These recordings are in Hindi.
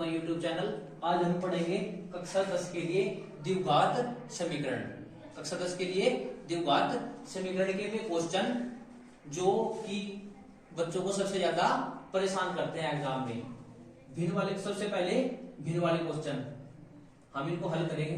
My YouTube channel. आज हम पढ़ेंगे कक्षा 10 के लिए द्विघात समीकरण। कक्षा 10 के लिए द्विघात समीकरण के भी क्वेश्चन जो कि बच्चों को सबसे ज्यादा परेशान करते हैं एग्जाम में। भिन्न वाले, सबसे पहले भिन्न वाले क्वेश्चन हम इनको हल करेंगे।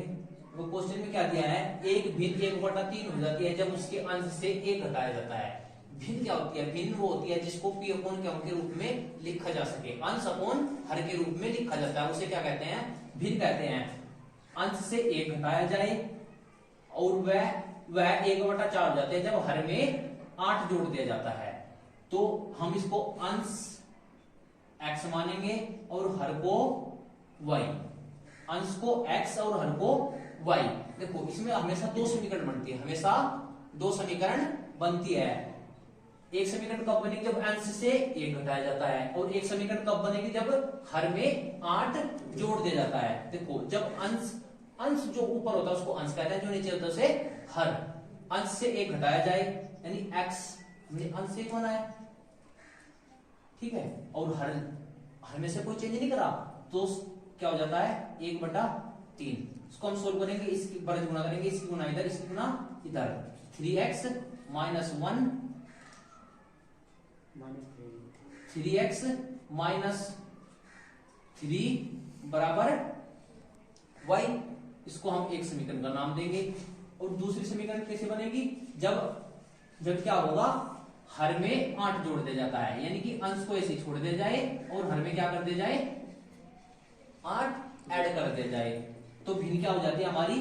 वो क्वेश्चन में क्या दिया है, एक भिन्न 1/3 हो जाती है जब उसके अंश से 1 घटाया जाता है। भिन्न क्या होती है? भिन्न वो होती है जिसको p अपॉन q के रूप में लिखा जा सके, अंश अपॉन हर के रूप में लिखा जाता है, उसे क्या कहते हैं? भिन्न कहते हैं। अंश से 1 घटाया जाए और वह 1/4 हो जाते हैं जब हर में 8 जोड़ दिया जाता है। तो हम इसको अंश x मानेंगे और हर को y, अंश को x और हर को y। देखो इसमें हमेशा दो समीकरण बनती है, हमेशा दो समीकरण बनती है। एक समीकरण कब बनेगी? जब अंश से 1 घटाया जाता है, और एक समीकरण कब बनेगी? जब हर में 8 जोड़ दिया जाता है। देखो जब अंश जो ऊपर होता है उसको अंश कहते हैं, जो नीचे होता है उसे हर। अंश से 1 घटाया जाए यानी x, हमने अंश से 1 बनाया, ठीक है, और हर में से कोई चेंज नहीं करा, तो क्या हो जाता है? 1/3। इसको हम सोल्व करेंगे, इसकी बर्ज गुना करेंगे, इसकी गुना इधर, इसकी गुना इधर। 3x - 1 3x - 3 बराबर y। इसको हम एक समीकरण का नाम देंगे। और दूसरी समीकरण कैसे बनेगी? जब क्या होगा, हर में 8 जोड़ दिया जाता है, यानी कि अंश को ऐसे छोड़ दिया जाए और हर में क्या कर दिया जाए? 8 ऐड कर दिया जाए। तो भिन्न क्या हो जाती है हमारी?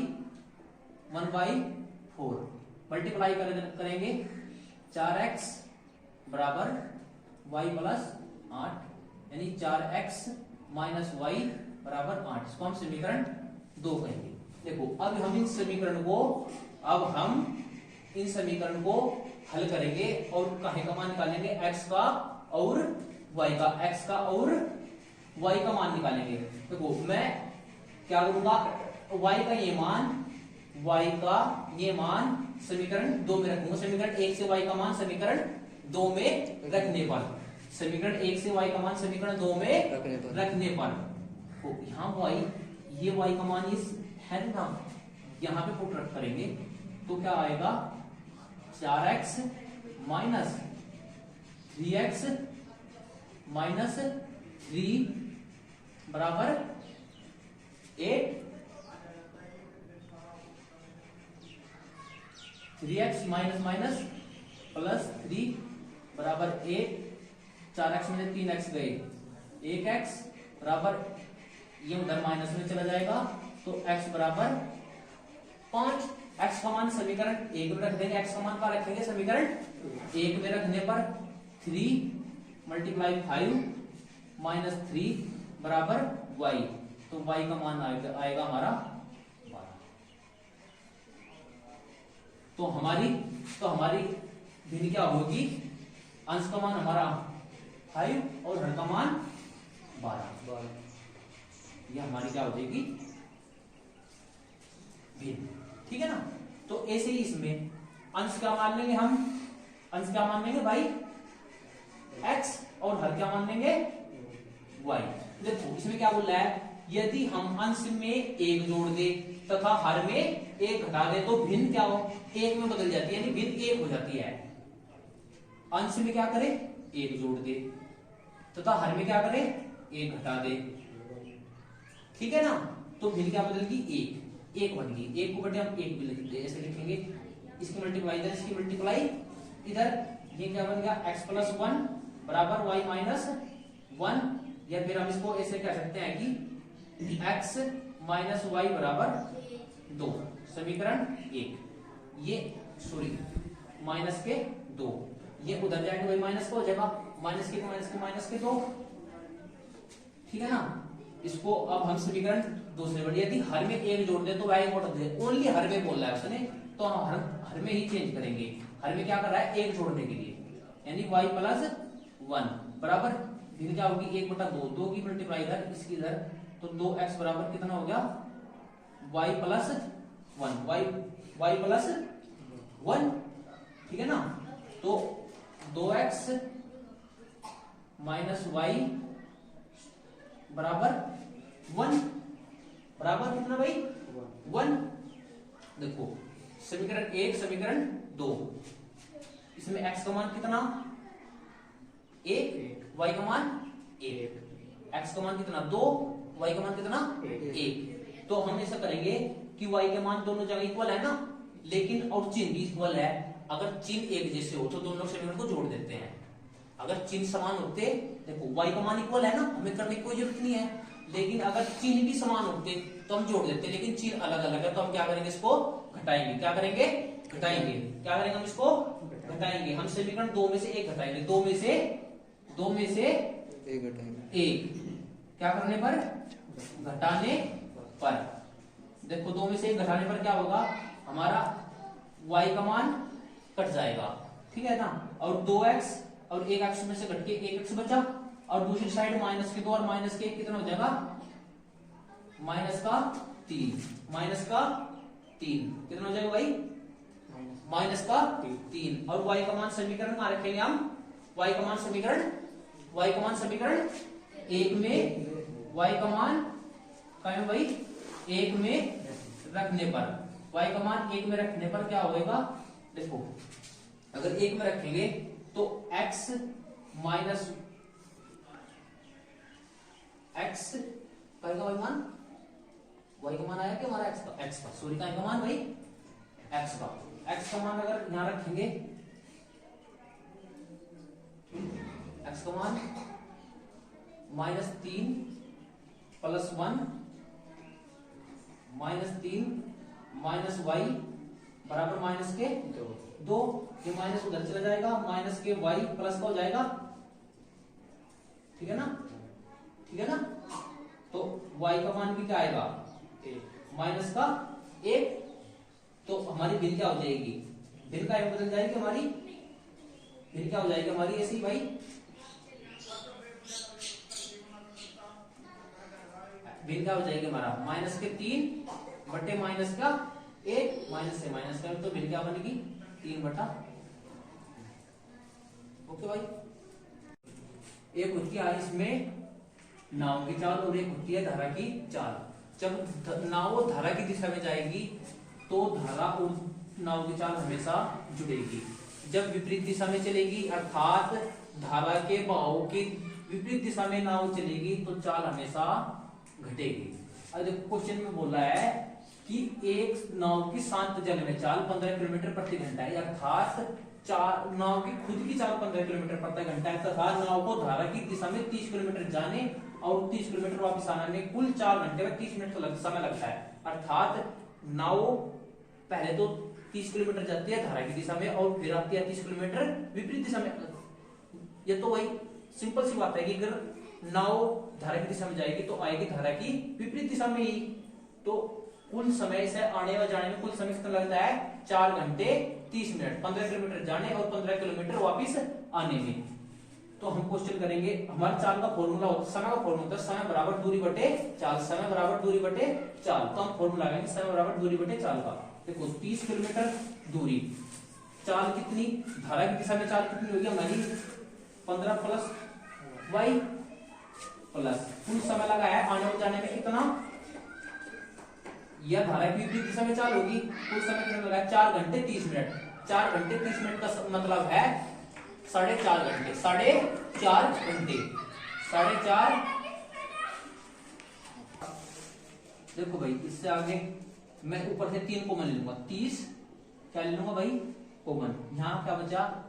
1/4। मल्टीप्लाई करेंगे 4x बराबर y प्लस 8, यानी 4x माइनस y बराबर 8। इसको हम समीकरण 2 कहेंगे। देखो अब हम इन समीकरण को हल करेंगे और काहे का मान निकालेंगे? x का और y का, x का और y का मान निकालेंगे। देखो मैं क्या करूंगा, y का ये मान समीकरण 2 में रखूंगा। समीकरण 1 से y का मान समीकरण 2 में रखने पर, समीकरण 1 से y का मान समीकरण 2 में रखने पर तो यहाँ y, ये y का मान इस है ना, यहाँ पे पुट रख करेंगे तो क्या आएगा? 4x माइनस 3x माइनस 3 बराबर 8। 3x माइनस प्लस 3 बराबर 8। 4x में 3x गए, 1x बराबर, ये उधर माइनस में चला जाएगा तो x बराबर 5। x का मान समीकरण 1 में रख देंगे। x का मान क्या रखेंगे? समीकरण 1 में रखने पर 3 मल्टीप्लाई 5 माइनस 3 बराबर y। तो y का मान आएगा हमारा 12। तो हमारी भिन्न क्या होगी? अंश का मान हमारा 5 और हर का मान 12। ये हमारी क्या हो जाएगी? भिन्न, ठीक है ना। तो ऐसे ही इसमें अंश क्या मान लेंगे हम? अंश क्या मान लेंगे भाई? x, और हर क्या मान लेंगे? y। देखो इसमें क्या बोल रहा है, यदि हम अंश में 1 जोड़ दे तथा हर में 1 घटा दे तो भिन्न क्या हो? 1 में बदल जाती है, यानी भिन्न 1 हो जाती है। अंश में क्या करे? 1 जोड़ दे तथा हर में क्या करे? 1 घटा दे, ठीक है ना। तो भिन्न क्या बदल गई? 1 बन गई। 1 को बटे हम 1 भी लिखते हैं, ऐसे लिखेंगे। इसकी मल्टीप्लाई इधर, इसकी मल्टीप्लाई इधर। ये क्या बन गया? x प्लस 1 बराबर y माइनस 1, या फिर हम इसको ऐसे कह सकते हैं कि x माइनस y बराबर 2। समीकरण 1, ये सॉरी माइनस के 2, ये उधर जाएगा, y माइनस का हो जाएगा, माइनस के 2, ठीक है ना। इसको अब हम समीकरण दूसरे बढ़िया, यदि हर में 1 जोड़ दे तो वह इम्पोर्टेंट है, ओनली हर में बोल रहा है उसने, तो हम हर में ही चेंज करेंगे। हर में क्या कर रहा है? 1 जोड़ने के लिए, यानी y प्लस 1 बराबर भिन्न क्या होगी? 1/2, 2 की मल्टीप्लाई इधर, इसकी इधर, तो 2x बराबर कितना हो गया? y प्लस 1, ठीक है ना। तो 2x माइनस y बराबर 1 बराबर कितना भाई 1। देखो समीकरण 1 समीकरण 2, इसमें x का मान कितना 1, y का मान 1, x का मान कितना 2, y का मान कितना 1। तो हम ऐसा करेंगे कि y के मान दोनों जगह इक्वल है ना, लेकिन और चिन्ह भी इक्वल है। अगर चिन्ह एक जैसे हो तो दोनों समीकरण को जोड़ देते हैं। अगर चिन्ह समान होते, देखो y का मान इक्वल है ना, हमें करने की कोई जरूरत नहीं है, लेकिन अगर चिन्ह भी समान होते तो हम जोड़ देते, लेकिन चिन्ह अलग अलग है तो हम क्या करेंगे, इसको घटाएंगे। क्या करेंगे, घटाएंगे। क्या करेंगे, हम इसको घटाएंगे। हम समीकरण 2 में से 1 घटाएंगे, 2 में से 1 घटाएंगे। 1 क्या करने पर, घटाने पर। देखो 2 में से 1 घटाने पर क्या होगा, हमारा y का मान कट जाएगा, ठीक है ना। और 2x और 1x में से घट के 1x बचा, और दूसरी साइड माइनस के 2 और माइनस के 1 कितना हो जाएगा, माइनस का 3, माइनस का 3 कितना हो जाएगा भाई, माइनस का 3। और y का मान समीकरण कहां रखेंगे हम, y का मान समीकरण 1 में, y का मान कहां है भाई 1 में रखने पर, y का मान 1 में रखने पर क्या होगा, देखो अगर 1 में रखेंगे तो x माइनस x का मान, y का मान आया कि हमारा x का सॉरी का मान भाई x का मान अगर यहां रखेंगे, x का मान -3 + 1 -3 माइनस y बराबर माइनस के 2, ये माइनस उधर चला जाएगा, माइनस के y प्लस का हो जाएगा, ठीक है ना, ठीक है ना। तो y का मान भी क्या आएगा, माइनस का 1। तो हमारी भिन्न क्या हो जाएगी, भिन्न का बदल जाएगी हमारी, भिन्न क्या हो जाएगी हमारी ऐसी भाई, भिन्न क्या हो जाएगी हमारा माइनस के 3 बटे माइनस का 1, माइनस से माइनस का, तो भिन्न क्या बनेगी 3 बटा। ओके भाई। एक होती है इसमें नाव की चाल और एक होती है धारा की चाल। जब नाव धारा की दिशा में जाएगी तो धारा और नाव की चाल हमेशा जुड़ेगी। जब विपरीत दिशा में चलेगी अर्थात धारा के बहाव की विपरीत दिशा में नाव चलेगी तो चाल हमेशा घटेगी। अब देखो क्वेश्चन में बोला है कि एक नाव की शांत जल में चाल 15 किलोमीटर प्रति घंटा है, अर्थात नाव की खुद की चाल 15 किलोमीटर प्रति घंटा है तथा नाव को धारा की दिशा में 30 किलोमीटर जाने और 30 किलोमीटर वापस आने में कुल 4 घंटे में 30 मिनट समय लगता है। अर्थात नाव पहले तो 30 किलोमीटर जाती है धारा की दिशा में और फिर आती है 30 किलोमीटर विपरीत दिशा में। ये तो वही सिंपल सी बात है कि अगर नाव धारा की दिशा में जाएगी तो आएगी धारा की विपरीत दिशा में ही। तो कुल समय से आने और जाने में कुल समय कितना लगता है 4 घंटे 30 मिनट, 15 किलोमीटर जाने और 15 किलोमीटर वापिस आने में। तो हम क्वेश्चन करेंगे, हमारे चाल का फॉर्मूला होता है, समय का फॉर्मूला होता है समय बराबर दूरी बटे चाल, समय बराबर दूरी बटे चाल। तो हम फॉर्मूला लगाएंगे समय बराबर दूरी बटे चाल का। देखो 30 किलोमीटर दूरी, चाल कितनी, धारा की दिशा में चाल कितनी होगी हमारी 15 प्लस y प्लस कुल समय लगा है आने और जाने में कितना, यह धारा की विपरीत दिशा में चाल होगी, कुल समय कितना लगा है 4 घंटे 30 मिनट। 4 घंटे 30 मिनट का मतलब है 4.5 घंटे, 4.5 घंटे, 4.5। देखो भाई इससे आगे मैं ऊपर से 3 कॉमन ले लूंगा, 30 क्या ले लूंगा भाई कॉमन, यहाँ क्या बचा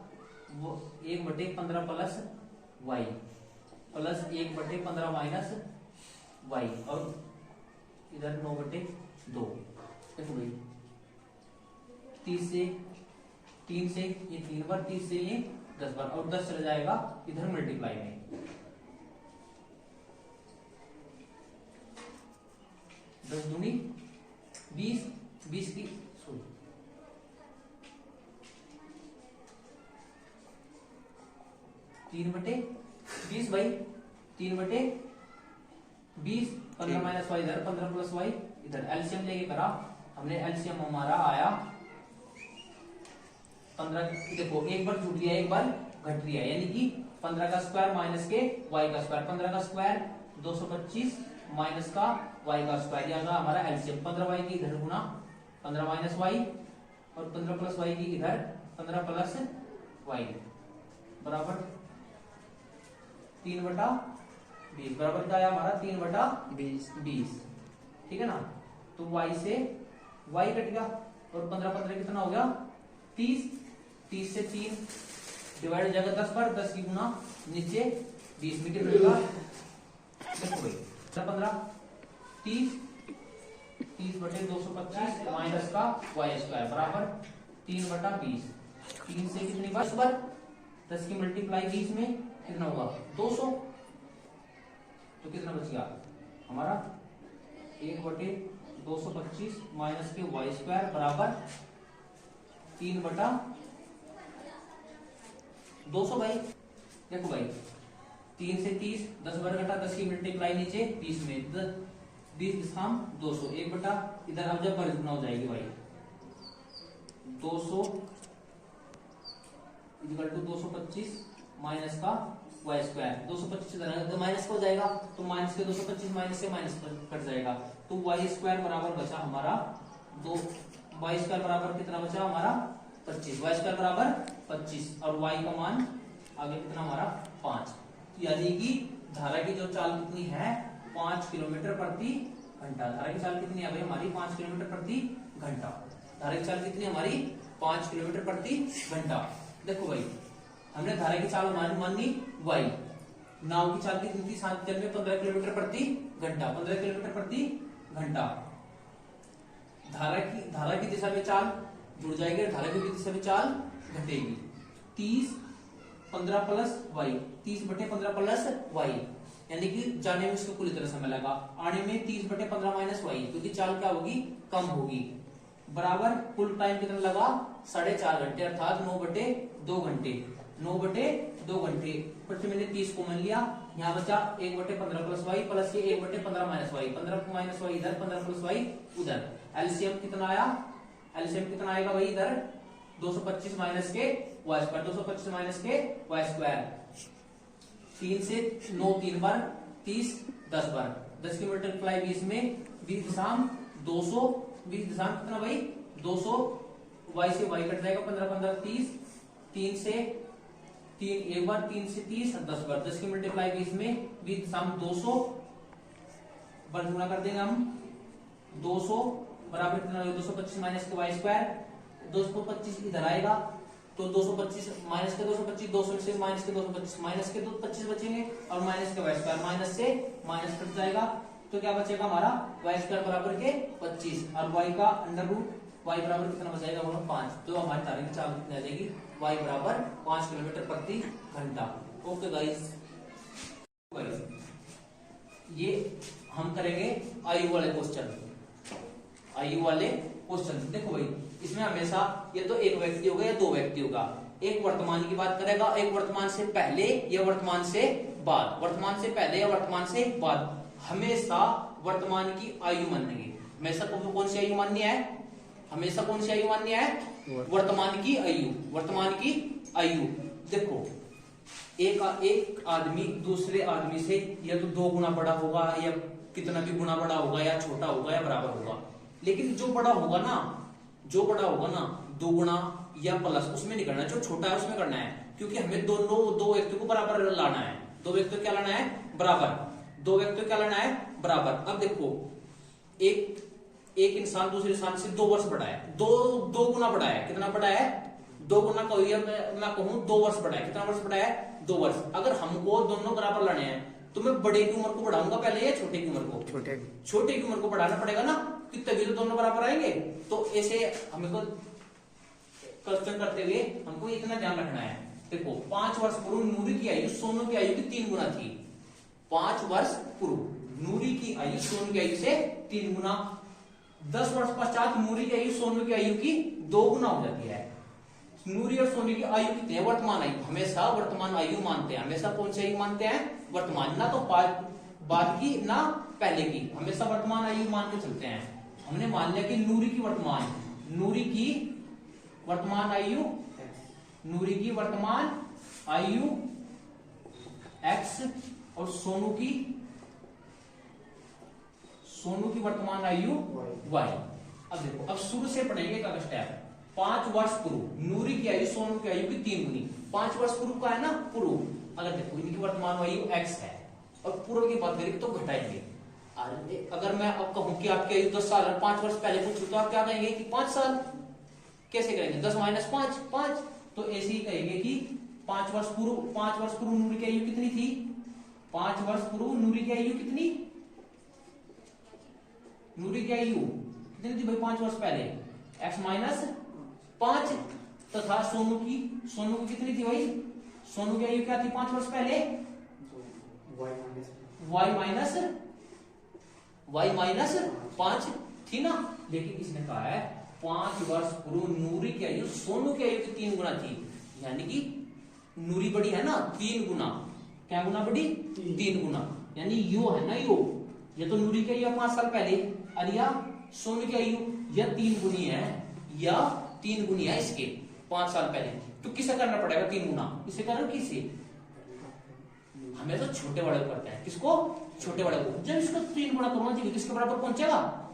वो 1/15 plus y plus 1/15 minus y और इधर 9/2। देखो भाई 30 से 3 से ये 3 बार, 30 से ये 10 बार और 10 चला जाएगा इधर मल्टीप्लाई में। 10 दूनी 20, 20 की 3/20 भाई 3/20, 15 माइनस वाई इधर 15 प्लस वाई इधर, एलसीएम लेके करा हमने, एलसीएम हमारा आया 15। देखो एक बार जुड़ लिया एक बार घट लिया, यानी कि 15 का स्क्वायर माइनस के y का स्क्वायर, 15 का स्क्वायर 225 माइनस का वाई का स्क्वायर, यानी हमारा एलसीएम 15y की इधर गुना 15 माइनस वाई और 15 प्लस वाई की इधर 15 प्लस वाई बराबर 3/20 बराबर क्या आया हमारा 3/20, ठीक है ना। तो y से y कट गया और 15 कितना हो गया 30, 30 से 3 डिवाइड हो जाएगा 10 पर, 10 की गुना नीचे 20 में कितना होगा, देखो भाई 15 30, 30/225 माइनस का वाई स्क्वायर बराबर 3/20, 3 से कितनी बार 10 की मल्टीप्लाई 20 में कितना होगा 200, तो कितना बच गया हमारा 1/225 माइनस के वाई स्क्वायर बराबर 3/200 भाई। देखो भाई 3 से 30, 10 बार घटा 10 की मल्टीप्लाई नीचे 20 में 20 दशम 200, 1 बटा इधर अब जब गुना हो जाएगी भाई 200 इक्वल टू 225 माइनस का वाई स्क्वायर, 225 इधर माइनस हो जाएगा तो माइनस के 225 माइनस से माइनस कट जाएगा, तो वाई स्क्वायर बराबर बचा हमारा वाई स्क्वायर बराबर कितना बचा हमारा 25, वाई स्क्वायर बराबर 25 और वाई का मान आगे कितना हमारा 5, यानी कि धारा की जो चाल कितनी है 5 किलोमीटर प्रति घंटा। धारा की चाल कितनी है भाई हमारी 5 किलोमीटर प्रति घंटा। धारा की चाल कितनी हमारी 5 किलोमीटर प्रति घंटा। देखो भाई हमने धारा की चाल मानी y, नाव की चाल कितनी थी 7 जल में 15 किलोमीटर प्रति घंटा, 15 किलोमीटर प्रति घंटा। धारा की दिशा में चाल जुड़ जाएगी, धारा की दिशा में चाल घटेगी। 30 15 प्लस वाई, 30/15 प्लस वाई, यानी कि जाने में इसको पूरी तरह समय लगा, आने में 30/15 माइनस वाई, क्योंकि चाल क्या होगी कम होगी, बराबर कुल टाइम कितना लगा 4.5 घंटे अर्थात 9/2 घंटे, 9/2 घंटे। फिर मैंने 30 को मान लिया, यहाँ बचा 1/15 प्लस वाई प्लस ये 1/15 माइनस वाई, 15 माइनस वाई इधर 15 प्लस वाई उधर, एलसीएम कितना आया, एलसीएम कितना आएगा भाई इधर 225 माइनस के वाई स्क्वायर, 225 माइनस के वाई स्क्वायर, 3 से 9 3 बार 30 10 बार, 10 की मल्टीप्लाई 20 में 20 दशम 200, 20 दशम कितना भाई 200, वाई से वाई कट जाएगा 15 15 30, 3 से 3 एक बार 3 से 30 10 बार, 10 की मल्टीप्लाई 20 में 20 दशम 200 बार गुना कर देंगे हम 200 बराबर कितना 225 माइनस के वाई स्क्वायर, 225 इधर आएगा तो 225 माइनस के 225, 200 से माइनस के 225, माइनस के 225 बचेंगे और माइनस के वाई स्क्वायर, माइनस से माइनस कट जाएगा तो क्या बचेगा हमारा वाई स्क्वायर बराबर के 25 और वाई का अंडर रूट वाई बराबर कितना बचेगा 5, तो हमारी धारा की चाल कितनी आ जाएगी वाई बराबर 5 किलोमीटर प्रति घंटा। ओके गाइस, ये हम करेंगे आयु वाले क्वेश्चन, आयु वाले क्वेश्चन। देखो भाई इसमें हमेशा ये तो एक व्यक्ति होगा या दो व्यक्ति होगा, एक वर्तमान की बात करेगा, एक वर्तमान से पहले या वर्तमान से बाद, वर्तमान से पहले या वर्तमान से बाद, हमेशा वर्तमान की आयु मानेंगे। हमेशा कौन सी आयु माननी है, हमेशा कौन सी आयु माननी है वर्तमान की आयु, वर्तमान की आयु। देखो एक आदमी दूसरे आदमी से या तो 2 गुना बड़ा होगा या कितना भी गुना बड़ा होगा या छोटा होगा या बराबर होगा, लेकिन जो बड़ा होगा ना 2 गुना या प्लस उसमें नहीं करना, जो छोटा है उसमें करना है, क्योंकि हमें दो व्यक्तियों को बराबर लाना है, 2 व्यक्तियों क्या लाना है बराबर, 2 व्यक्तियों क्या लाना है बराबर। अब देखो एक इंसान दूसरे इंसान से 2 वर्ष बड़ा है, 2 गुना बड़ा है, कितना बड़ा है 2 गुना का, मैं कहूं 2 वर्ष बड़ा है, कितना वर्ष बड़ा है 2 वर्ष। अगर हमको दोनों बराबर लाने हैं तो मैं बड़े की उम्र को बढ़ाऊंगा पहले या छोटे की उम्र को, छोटे की उम्र को बढ़ाना पड़ेगा ना, कि तभी तो दोनों बराबर आएंगे। तो ऐसे हमको क्वेश्चन करते हुए हमको इतना ध्यान रखना है। देखो 5 वर्ष पूर्व नूरी की आयु सोनू की आयु की 3 गुना थी, 5 वर्ष पूर्व नूरी की आयु सोनू की आयु से 3 गुना, 10 वर्ष पश्चात नूरी की आयु सोनू की आयु की 2 गुना हो जाती है। नूरी और सोनी की आयु कितनी है वर्तमान आयु, हमेशा वर्तमान आयु मानते हैं, हमेशा कौन सी आयु मानते हैं वर्तमान, ना तो बाद की ना पहले की, हमेशा वर्तमान आयु मान के चलते हैं। हमने मान लिया कि नूरी की वर्तमान आयु, नूरी की वर्तमान आयु x और सोनू की सोनू की वर्तमान आयु y। अब देखो, अब शुरू से पढ़ेंगे का स्टेप। 5 वर्ष पूर्व नूरी की आयु सोनू की आयु की 3 गुनी। 5 वर्ष पूर्व का है ना, पूर्व। अगर देखो इनकी वर्तमान आयु x है और पूर्व की बात करेंगे तो घटाएंगे। अगर मैं अब कहूं कि आपकी आयु 10 साल और 5 वर्ष पहले पूछूं तो आप क्या कहेंगे कि 5 साल। कैसे करेंगे? 10 माइनस 5 5। तो ऐसे ही कहेंगे कि 5 वर्ष पूर्व नूरी की आयु कितनी थी? 5 वर्ष पूर्व नूरी की आयु कितनी? नूरी की आयु कितनी थी भाई 5 वर्ष पहले? x माइनस 5 तथा सोनू की कितनी थी भाई? सोनू की आयु क्या थी 5 वर्ष पहले? y माइनस 5 थी ना। लेकिन इसने कहा है 5 वर्ष पूर्व नूरी की आयु सोनू की आयु की 3 गुना थी, यानी कि नूरी बड़ी है ना 3 गुना। क्या गुना बड़ी? 3 गुना। यानी यो है ना, ये तो नूरी की आयु 5 साल पहले और या सोनू की आयु यह 3 गुनी है, या 3 गुनी है इसके 5 साल पहले। तो किसे करना पड़ेगा 3 गुना? इसे करो किसे? हमें तो छोटे बड़े को करते हैं। किसको? छोटे बड़े को। जब इसको 3 गुना करूंगा तो किसके बराबर पहुंचेगा?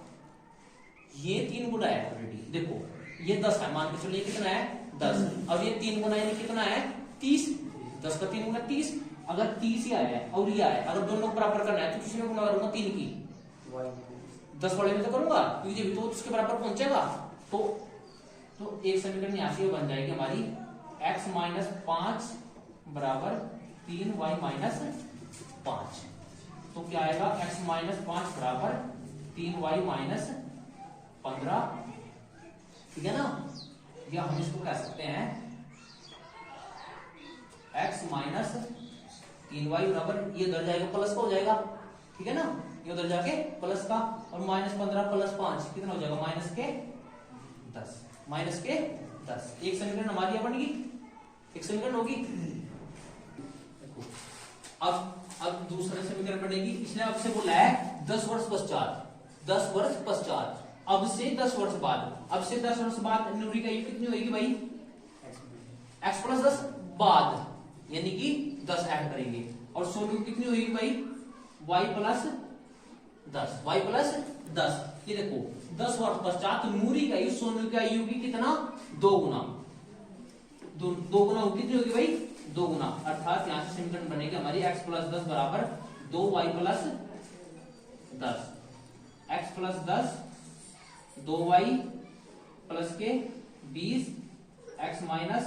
ये 3 गुना है ऑलरेडी। देखो ये 10 है, मान के चलो ये कितना है 10। अब ये 3 गुना यानी कितना है 30। 10 का 3 गुना 30। अगर 30 ही आया है और ये आया, अगर दोनों को बराबर करना है तो किसी में गुना करूंगा 3 की 10 वाले में तो करूंगा, क्योंकि भी तो उसके बराबर पहुंचेगा। तो एक समीकरण यहां से बन जाएगी हमारी x माइनस 5 बराबर 3y माइनस 5। तो क्या आएगा? x माइनस 5 बराबर 3y माइनस 15। ठीक है ना। या हम इसको कह सकते हैं x माइनस 3y बराबर, ये उधर जाएगा प्लस का हो जाएगा। ठीक है ना, ये उधर जाके प्लस का, और माइनस 15 प्लस 5 कितना हो जाएगा? माइनस के 10। माइनस के 10। एक समीकरण हमारी यह बनेगी, एक समीकरण होगी। अब दूसरा समीकरण बनेगी। इसने आपसे बोला है 10 वर्ष पश्चात, 10 वर्ष पश्चात, अब से 10 वर्ष बाद। अब से 10 वर्ष बाद नूरी की आयु कितनी होगी भाई? x प्लस 10 बाद, यानी कि 10 ऐड करेंगे। और सोनू की कितनी होगी भाई? y plus 10। y plus 10। ये देखो 10 वर्ष पश्चात नूरी की आयु सोनू की आयु की कितना? 2 गुना। 2 गुना कितनी होगी भाई? 2 गुना। अर्थात यहां से समीकरण बनेगी हमारी x प्लस 10 बराबर 2y plus 10। x plus 10 2y plus के 20, x माइनस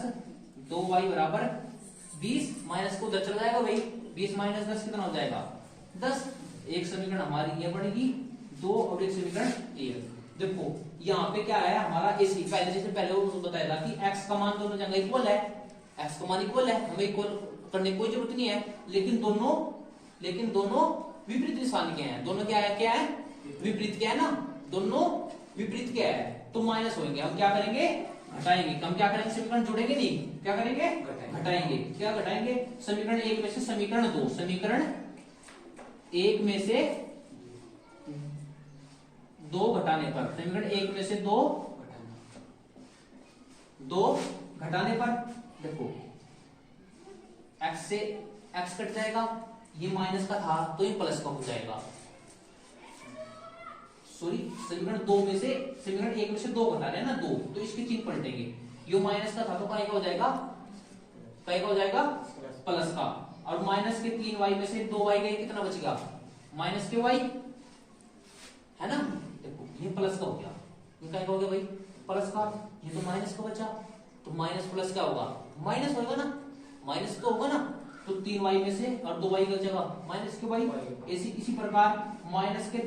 2y बराबर 20। माइनस को उधर चला जाएगा भाई, 20 माइनस 10 कितना हो जाएगा? 10। एक समीकरण हमारी ये बनेगी 2 और एक समीकरण 1। देखो यहाँ पे क्या है हमारा AC, पहले वो बताया था कि x का मान दोनों जगह इक्वल है। x का मान इक्वल है, हमें इक्वल करने की कोई जरूरत नहीं है। लेकिन दोनों विपरीत निशान के हैं। दोनों क्या है विपरीत क्या है ना, दोनों विपरीत क्या है, तो माइनस होंगे। हम क्या करेंगे? घटाएंगे। हम क्या करेंगे? समीकरण जोड़ेंगे नहीं, क्या करेंगे? घटाएंगे। क्या घटाएंगे? समीकरण 1 में से समीकरण 2, समीकरण 1 में से 2 घटाने पर, समीकरण 1 में से 2 घटाने पर देखो x से x कट जाएगा, ये माइनस का था तो ये प्लस का हो जाएगा। सॉरी, समीकरण 2 में से समीकरण 1 में से 2 घटा रहे हैं ना 2, तो इसके चिन्ह पलटेंगे। ये माइनस का था तो काय का हो जाएगा? काय का हो जाएगा? प्लस का। और माइनस के 3y में से 2y गए, कितना बचेगा? माइनस के y, है ना। देखो ये प्लस का हो गया, ये काय का हो गया भाई? प्लस का। ये तो माइनस का बचा, तो माइनस प्लस क्या होगा? माइनस होगा ना, माइनस तो होगा ना। तो 3y में से और 2y का जगह माइनस के y। इसी प्रकार माइनस के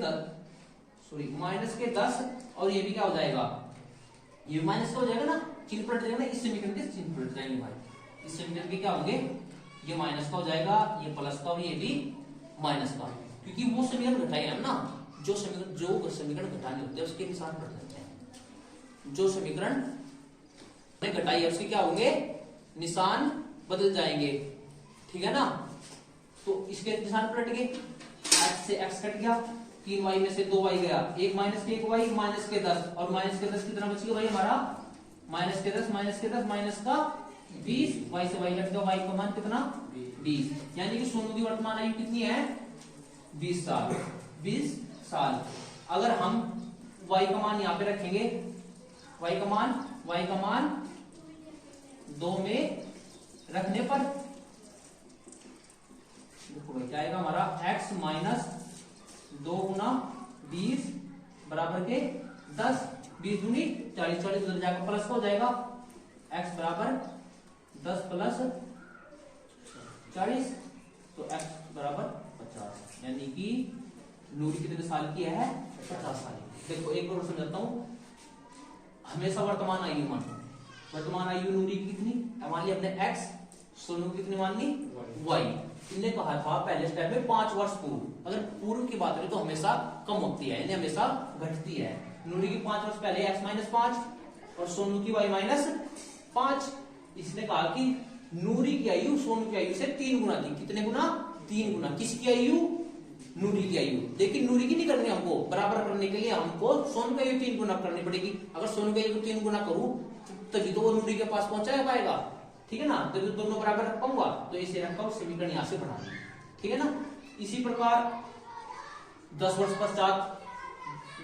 10 और ये भी क्या हो जाएगा? ये भी माइनस का हो जाएगा ना, चिन्ह पलट जाएगा ना। इस समीकरण के चिन्ह पलट जाएंगे भाई। इस समीकरण के क्या होंगे? ये माइनस का हो जाएगा, ये प्लस का, ये भी माइनस का। क्योंकि वो समीकरण घटाए हम ना, जो समीकरण घटाने होते हैं उसके निशान पलट जाते हैं। जो समीकरण घटाई है उसके क्या होंगे? निशान बदल जाएंगे। ठीक है ना। तो इसके निशान पलट गए, x से x कट गया, 3y में से 2y गया, एक माइनस के 1y, माइनस के 10, और माइनस के 10 कितना बच गया भाई हमारा? माइनस के 10 माइनस का 20, y से y कट गया, y का मान कितना? 20। यानी कि सोनू की वर्तमान आयु कितनी है? 20 साल। 20 साल। अगर हम y का मान यहां पे रखेंगे, y का मान 2 में रखने पर देखो भाई क्या आएगा हमारा x माइनस 2 गुना 20 बराबर के 10, 20 दूनी 40, 40 उधर जाकर प्लस हो जाएगा, x बराबर 10 प्लस 40, तो x बराबर 50, यानी कि नूरी कितने साल की है? 50 साल की। देखो एक और समझाता हूं, हमेशा वर्तमान आयु मान, वर्तमान आयु नूरी की कितनी मान ली हमने x, सोनू की कितनी मान ली y। इन्हें कहा था पहले स्टेप में 5 वर्ष पूर्व, अगर पूर्व की बात करें तो हमेशा कम होती है, इन्हें हमेशा घटती है। नूरी की 5 वर्ष पहले x माइनस 5 और सोनू की y माइनस 5। इसने कहा कि नूरी की आयु सोनू की आयु से 3 गुना थी, कितने गुना? 3 गुना। किसकी आयु? नूरी की आयु। लेकिन नूरी की नहीं करनी हमको, बराबर करने के लिए हमको सोनू की आयु 3 गुना करनी पड़ेगी। अगर सोनू की आयु 3 गुना करूं तभी तो वो नूरी के पास पहुंचा पाएगा, ठीक है ना, तभी तो दोनों बराबर रख पाऊंगा। तो इसे रखकर समीकरण यहां से बढ़ा, ठीक है ना। इसी प्रकार 10 वर्ष पश्चात,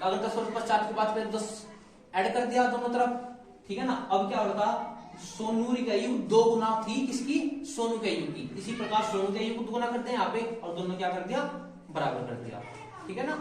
अगर 10 वर्ष पश्चात के बाद फिर 10 ऐड कर दिया दोनों तरफ, ठीक है ना। अब क्या होगा? सोनू की आयु 2 गुना थी किसकी? सोनू की आयु की। इसी प्रकार सोनू की आयु को 2 गुना करते हैं यहाँ पे और दोनों क्या कर दिया? बराबर कर दिया, ठीक है ना।